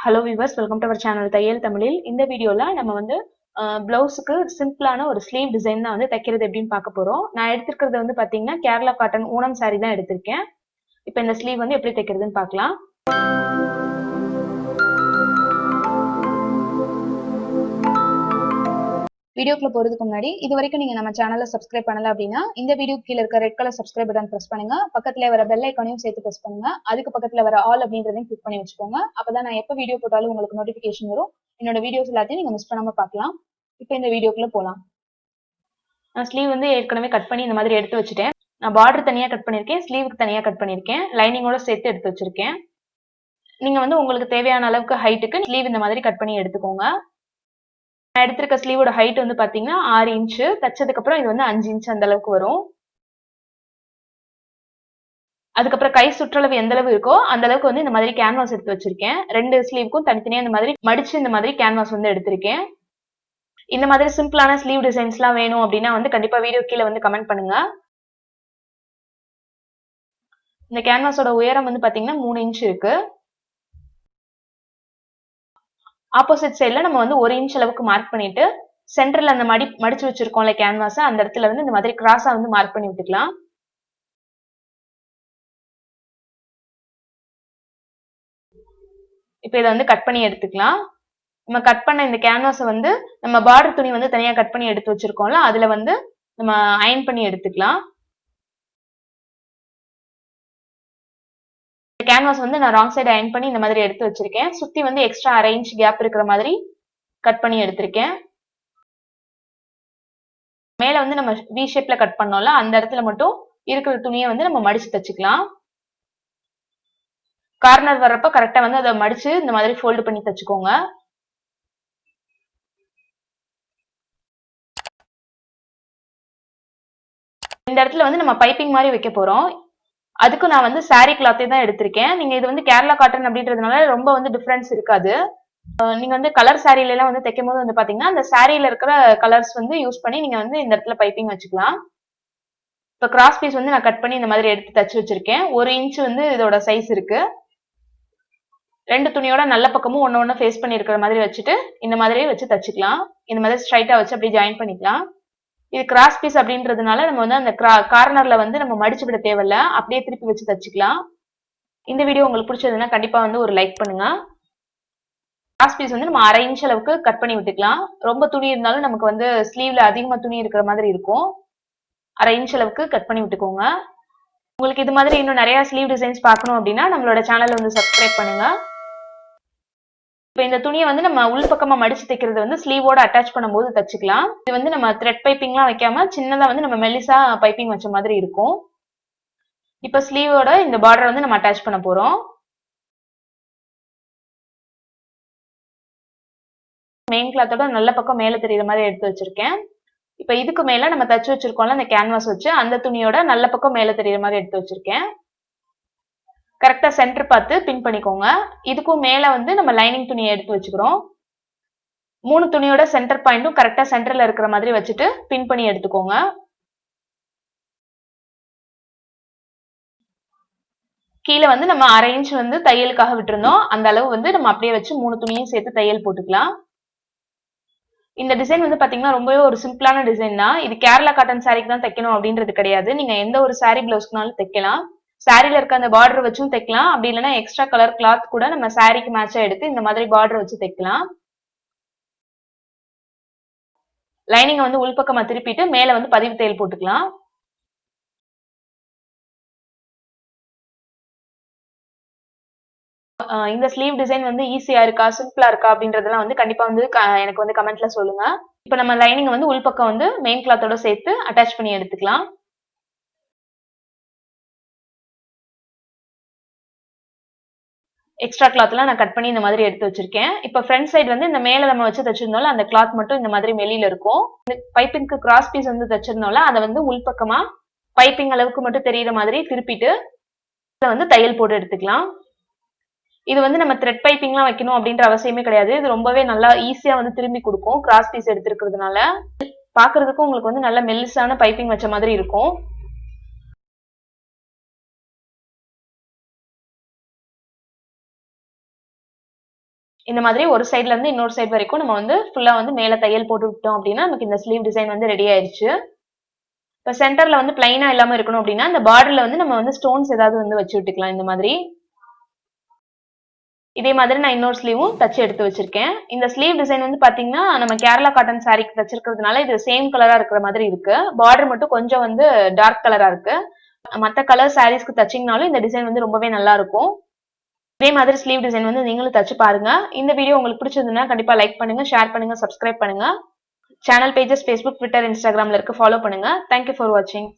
Hello viewers, welcome to our channel Thaiyal Tamilil. இந்த வீடியோல நம்ம வந்து பிளவுஸ்க்கு சிம்பிளான ஒரு ஸ்லீவ் டிசைன் தான் வந்து தைக்கிறது எப்படின்னு பார்க்க போறோம். நான் எடுத்துக்கிறது வந்து பாத்தீங்கன்னா கேரளா காட்டன் ஓணம் saree தான் எடுத்திருக்கேன். இப்போ இந்த ஸ்லீவ் வந்து எப்படி தைக்கிறதுன்னு பார்க்கலாம். வீடியோக்குள்ள போறதுக்கு முன்னாடி இது வரைக்கும் நீங்க நம்ம சேனலை சப்ஸ்கிரைப் பண்ணல அப்படின்னா இந்த வீடியோ கீழ இருக்க red colour subscribe button press பண்ணுங்க. பக்கத்துல வர பெல் ஐகானையும் சேர்த்து பிரஸ் பண்ணுங்க. அதுக்கு பக்கத்துல வர ஆல் அப்படின்றதையும் கிளிக் பண்ணி வச்சுக்கோங்க. அப்பதான் நான் எப்ப வீடியோ போட்டாலும் உங்களுக்கு நோட்டிபிகேஷன் வரும். என்னோட வீடியோஸ் எல்லாத்தையும் நீங்க மிஸ் பண்ணாம பார்க்கலாம். இப்போ இந்த வீடியோக்குள்ள போலாம். நான் ஸ்லீவ் வந்து ஏற்கனவே கட் பண்ணி இந்த மாதிரி எடுத்து வச்சுட்டேன். நான் பார்டர் தனியா கட் பண்ணிருக்கேன், ஸ்லீவுக்கு தனியா கட் பண்ணிருக்கேன், லைனிங்கோட சேர்த்து எடுத்து வச்சிருக்கேன். நீங்க வந்து உங்களுக்கு தேவையான அளவுக்கு ஹைட்டுக்கு ஸ்லீவ் இந்த மாதிரி கட் பண்ணி எடுத்துக்கோங்க. நான் எடுத்திருக்க ஸ்லீவோட ஹைட் வந்து பாத்தீங்கன்னா 6 இன்ச்சு, தச்சதுக்கு அப்புறம் இது வந்து 5 இன்ச் அந்த அளவுக்கு வரும். அதுக்கப்புறம் கை சுற்றளவு எந்த அளவு இருக்கோ அந்த அளவுக்கு வந்து இந்த மாதிரி கேன்வாஸ் எடுத்து வச்சிருக்கேன். ரெண்டு ஸ்லீவுக்கும் தனித்தனியா இந்த மாதிரி மடிச்சு இந்த மாதிரி கேன்வாஸ் வந்து எடுத்திருக்கேன். இந்த மாதிரி சிம்பிளான ஸ்லீவ் டிசைன்ஸ் எல்லாம் வேணும் அப்படின்னா வந்து கண்டிப்பா வீடியோ கீழே வந்து கமெண்ட் பண்ணுங்க. இந்த கேன்வாஸோட உயரம் வந்து பாத்தீங்கன்னா 3 இன்ச் இருக்கு. ஆப்போசிட் சைட்ல நம்ம வந்து 1 இன்ச் அளவுக்கு மார்க் பண்ணிட்டு சென்டர்ல அந்த மடிச்சு வச்சிருக்கோம்ல கேன்வாஸ், அந்த இடத்துல வந்து இந்த மாதிரி கிராஸா வந்து மார்க் பண்ணி விட்டுக்கலாம். இப்போ இதை வந்து கட் பண்ணி எடுத்துக்கலாம். நம்ம கட் பண்ண இந்த கேன்வாஸை வந்து நம்ம பார்டர் துணி வந்து தனியா கட் பண்ணி எடுத்து வச்சிருக்கோம்ல, அதுல வந்து நம்ம அயன் பண்ணி எடுத்துக்கலாம். கேன்வாஸ் வந்து நான் ராங் சைடு அயன் பண்ணி இந்த மாதிரி எடுத்து வச்சிருக்கேன். சுத்தி வந்து எக்ஸ்ட்ரா 1/2 இன்ச் கேப் இருக்கிற மாதிரி கட் பண்ணி எடுத்திருக்கேன். மேல வந்து நம்ம வி ஷேப்ல கட் பண்ணோம்ல, அந்த இடத்துல மட்டும் இருக்கிற துணியை வந்து நம்ம மடிச்சு தச்சுக்கலாம். கார்னர் வர்றப்ப கரெக்டா வந்து அதை மடிச்சு இந்த மாதிரி ஃபோல்டு பண்ணி தச்சுக்கோங்க. இந்த இடத்துல வந்து நம்ம பைப்பிங் மாதிரி வைக்க போறோம். அதுக்கு நான் வந்து saree கிளாத்தே தான் எடுத்திருக்கேன். நீங்க இது வந்து கேரளா காட்டன் அப்படின்றதுனால ரொம்ப வந்து டிஃபரன்ஸ் இருக்காது. நீங்க வந்து கலர் சாரீல எல்லாம் வந்து தைக்கும் போது வந்து பாத்தீங்கன்னா அந்த சாரீல இருக்கிற கலர்ஸ் வந்து யூஸ் பண்ணி நீங்க வந்து இந்த இடத்துல பைப்பிங் வச்சுக்கலாம். இப்ப கிராஸ் பீஸ் வந்து நான் கட் பண்ணி இந்த மாதிரி எடுத்து தச்சு வச்சிருக்கேன். 1 இன்ச் வந்து இதோட சைஸ் இருக்கு. ரெண்டு துணியோட நல்ல பக்கமும் ஒன்னு ஃபேஸ் பண்ணி இருக்கிற மாதிரி வச்சுட்டு இந்த மாதிரி வச்சு தச்சுக்கலாம். இந்த மாதிரி ஸ்ட்ரைட்டா வச்சு அப்படியே ஜாயின் பண்ணிக்கலாம். இது கிராஸ் பீஸ் அப்படின்றதுனால நம்ம வந்து அந்த கார்னர்ல வந்து நம்ம மடிச்சு விட தேவையில்ல, அப்படியே திருப்பி வச்சு தச்சுக்கலாம். இந்த வீடியோ உங்களுக்கு பிடிச்சதுன்னா கண்டிப்பா வந்து ஒரு லைக் பண்ணுங்க. கிராஸ் பீஸ் வந்து நம்ம 1/2 இன்ச் அளவுக்கு கட் பண்ணி விட்டுக்கலாம். ரொம்ப துணி இருந்தாலும் நமக்கு வந்து ஸ்லீவ்ல அதிகமா துணி இருக்கிற மாதிரி இருக்கும். 1/2 இன்ச் அளவுக்கு கட் பண்ணி விட்டுக்கோங்க. உங்களுக்கு இது மாதிரி இன்னும் நிறைய ஸ்லீவ் டிசைன்ஸ் பார்க்கணும் அப்படின்னா நம்மளோட சேனலை வந்து சப்ஸ்கிரைப் பண்ணுங்க. இப்போ இந்த துணியை வந்து நம்ம உள் பக்கமா மடிச்சு தைக்கிறது வந்து ஸ்லீவோட அட்டாச் பண்ணும்போது தச்சுக்கலாம். இது வந்து நம்ம த்ரெட் பைப்பிங்லாம் வைக்காம சின்னதா வந்து நம்ம மெல்லிசா பைப்பிங் வச்ச மாதிரி இருக்கும். இப்போ ஸ்லீவோட இந்த பார்டர் வந்து நம்ம அட்டாச் பண்ண போறோம். மெயின் கிளாத்தோட நல்ல பக்கம் மேல தெரியுற மாதிரி எடுத்து வச்சிருக்கேன். இப்ப இதுக்கு மேல நம்ம தச்சு வச்சிருக்கோம்ல அந்த கேன்வாஸ் வச்சு அந்த துணியோட நல்ல பக்கம் மேல தெரியுற மாதிரி எடுத்து வச்சிருக்கேன். கரெக்டா சென்டர் பார்த்து பின் பண்ணிக்கோங்க. இதுக்கும் மேல வந்து நம்ம லைனிங் துணியை எடுத்து வச்சுக்கிறோம். 3 துணியோட சென்டர் பாயிண்டும் கரெக்டா சென்டர்ல இருக்கிற மாதிரி வச்சுட்டு பின் பண்ணி எடுத்துக்கோங்க. கீழே வந்து நம்ம 1/2 இன்ச் வந்து தையலுக்காக விட்டுருந்தோம். அந்த அளவு வந்து நம்ம அப்படியே வச்சு 3 துணியும் சேர்த்து தையல் போட்டுக்கலாம். இந்த டிசைன் வந்து பாத்தீங்கன்னா ரொம்பவே ஒரு சிம்பிளான டிசைன் தான். இது கேரளா காட்டன் சாரிக்கு தான் தைக்கணும் அப்படின்றது கிடையாது. நீங்க எந்த ஒரு சாரி பிளவுஸ்க்குனாலும் தைக்கலாம். சாரில இருக்க அந்த பார்டர் வச்சும் தைக்கலாம். அப்படி இல்லைன்னா எக்ஸ்ட்ரா கலர் கிளாத் கூட நம்ம சாரிக்கு மேட்சா எடுத்து இந்த மாதிரி பார்டர் வச்சு தைக்கலாம். லைனிங்கை வந்து உள்பக்கமா திருப்பிட்டு மேல வந்து பதிவு தையல் போட்டுக்கலாம். இந்த ஸ்லீவ் டிசைன் வந்து ஈஸியா இருக்கா சிம்பிளா இருக்கா அப்படின்றதெல்லாம் வந்து கண்டிப்பா வந்து எனக்கு வந்து கமெண்ட்ல சொல்லுங்க. இப்ப நம்ம லைனிங் வந்து உள்பக்கம் வந்து மெயின் கிளாத்தோட சேர்த்து அட்டாச் பண்ணி எடுத்துக்கலாம். எக்ஸ்ட்ரா கிளாத் எல்லாம் நான் கட் பண்ணி இந்த மாதிரி எடுத்து வச்சிருக்கேன். இப்ப ஃப்ரண்ட் சைடு வந்து இந்த மேல நம்ம வச்சு தச்சிருந்தோம்ல அந்த கிளாத் மட்டும் இந்த மாதிரி வெளியில இருக்கும். பைப்பிங்க்கு கிராஸ் பீஸ் வந்து தச்சிருந்தோம்ல அதை வந்து உள்பக்கமா பைப்பிங் அளவுக்கு மட்டும் தெரியுற மாதிரி திருப்பிட்டு வந்து தையல் போட்டு எடுத்துக்கலாம். இது வந்து நம்ம த்ரெட் பைப்பிங்லாம் வைக்கணும் அப்படின்ற அவசியமே கிடையாது. இது ரொம்பவே நல்லா ஈஸியா வந்து திரும்பி கொடுக்கும் கிராஸ் பீஸ் எடுத்துருக்கிறதுனால. பாக்குறதுக்கும் உங்களுக்கு வந்து நல்ல மெல்லிசான பைப்பிங் வச்ச மாதிரி இருக்கும். இந்த மாதிரி ஒரு சைடுல இருந்து இன்னொரு சைடு வரைக்கும் நம்ம வந்து ஃபுல்லா வந்து மேல தையல் போட்டு விட்டோம் அப்படின்னா நமக்கு இந்த ஸ்லீவ் டிசைன் வந்து ரெடி ஆயிருச்சு. இப்ப சென்டர்ல வந்து பிளைனா இல்லாம இருக்கணும் அப்படின்னா இந்த பார்டர்ல வந்து நம்ம வந்து ஸ்டோன்ஸ் ஏதாவது வந்து வச்சு விட்டுக்கலாம் இந்த மாதிரி. இதே மாதிரி நான் இன்னொரு ஸ்லீவும் தச்சு எடுத்து வச்சிருக்கேன். இந்த ஸ்லீவ் டிசைன் வந்து பாத்தீங்கன்னா நம்ம கேரளா காட்டன் சாரிக்கு தச்சிருக்கிறதுனால இது சேம் கலரா இருக்கிற மாதிரி இருக்கு. பார்டர் மட்டும் கொஞ்சம் வந்து டார்க் கலரா இருக்கு. மத்த கலர் சாரீஸ்க்கு தச்சிங்கனாலும் இந்த டிசைன் வந்து ரொம்பவே நல்லா இருக்கும். இதே மாதிரி ஸ்லீவ் டிசைன் வந்து நீங்களும் தச்சு பாருங்க. இந்த வீடியோ உங்களுக்கு பிடிச்சிருந்ததுன்னா கண்டிப்பா லைக் பண்ணுங்க, ஷேர் பண்ணுங்க, சப்ஸ்கிரைப் பண்ணுங்க. சேனல் பேஜஸ் Facebook, Twitter, Instagramல இருக்கு, ஃபாலோ பண்ணுங்க. தேங்க்யூ ஃபார் வாட்சிங்.